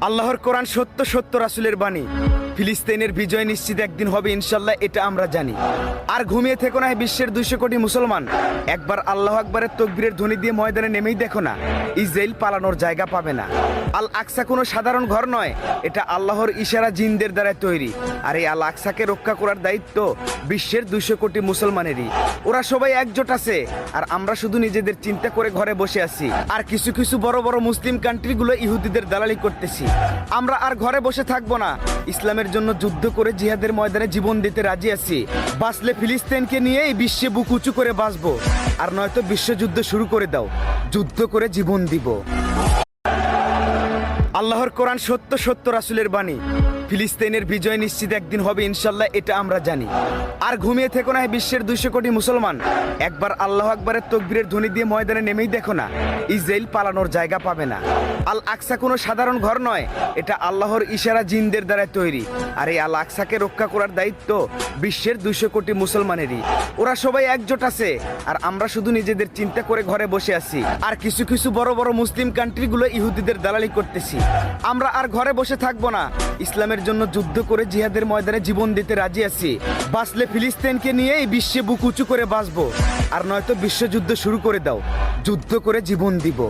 আল্লাহর কোরআন সত্য, সত্য রাসূলের বাণী। ফিলিস্তিনের বিজয় নিশ্চিত একদিন হবে ইনশাল্লাহ, এটা আমরা জানি। আর ঘুমিয়ে থেকো না বিশ্বের 200 কোটি মুসলমান, একবার আল্লাহু আকবারের তাকবীরের ধ্বনি দিয়ে ময়দানে নেমেই দেখো না, ইসরাইল পালানোর জায়গা পাবে না। আল আকসা কোনো সাধারণ ঘর নয়, এটা আল্লাহর ইশারা জিনদের দ্বারা তৈরি। আর এই আল আকসাকে রক্ষা করার দায়িত্ব বিশ্বের 200 কোটি মুসলমানেরই। ওরা সবাই একজোট আছে, আর আমরা শুধু নিজেদের চিন্তা করে ঘরে বসে আছি। আর কিছু কিছু বড় বড় মুসলিম কান্ট্রিগুলো ইহুদিদের দালালি করতেছি। আমরা আর ঘরে বসে থাকবো না, ইসলামের জন্য যুদ্ধ করে জিহাদের ময়দানে জীবন দিতে রাজি আছি। বাঁচলে ফিলিস্তিনকে নিয়ে এই বিশ্বে বুক উঁচু করে বাঁচবো, আর নয়তো বিশ্বযুদ্ধ শুরু করে দাও, যুদ্ধ করে জীবন দিব। আল্লাহর কোরআন সত্য, সত্য রাসূলের বাণী। ফিলিস্তিনের বিজয় নিশ্চিত একদিন হবে ইনশাল্লাহ, এটা আমরা জানি। আর ঘুমিয়ে থেকো না বিশ্বের 200 কোটি মুসলমান, একবার আল্লাহু আকবারের তাকবীরের ধ্বনি দিয়ে ময়দানে নেমেই দেখো না, ইসরাইল পালানোর জায়গা পাবে না। আল আকসা কোনো সাধারণ ঘর নয়, এটা আল্লাহর ইশারা জিনদের দ্বারা তৈরি। আর এই আল আকসাকে রক্ষা করার দায়িত্ব বিশ্বের 200 কোটি মুসলমানেরই। ওরা সবাই একজোট আছে, আর আমরা শুধু নিজেদের চিন্তা করে ঘরে বসে আছি। আর কিছু কিছু বড় বড় মুসলিম কান্ট্রিগুলো ইহুদিদের দালালি করতেছি। আমরা আর ঘরে বসে থাকবো না, ইসলামের জন্য যুদ্ধ করে জিহাদের ময়দানে জীবন দিতে রাজি আছি। বাঁচলে ফিলিস্তিনকে নিয়ে এই বিশ্বে বুক উঁচু করে বাঁচবো, আর নয়তো বিশ্বযুদ্ধ শুরু করে দাও, যুদ্ধ করে জীবন দিব।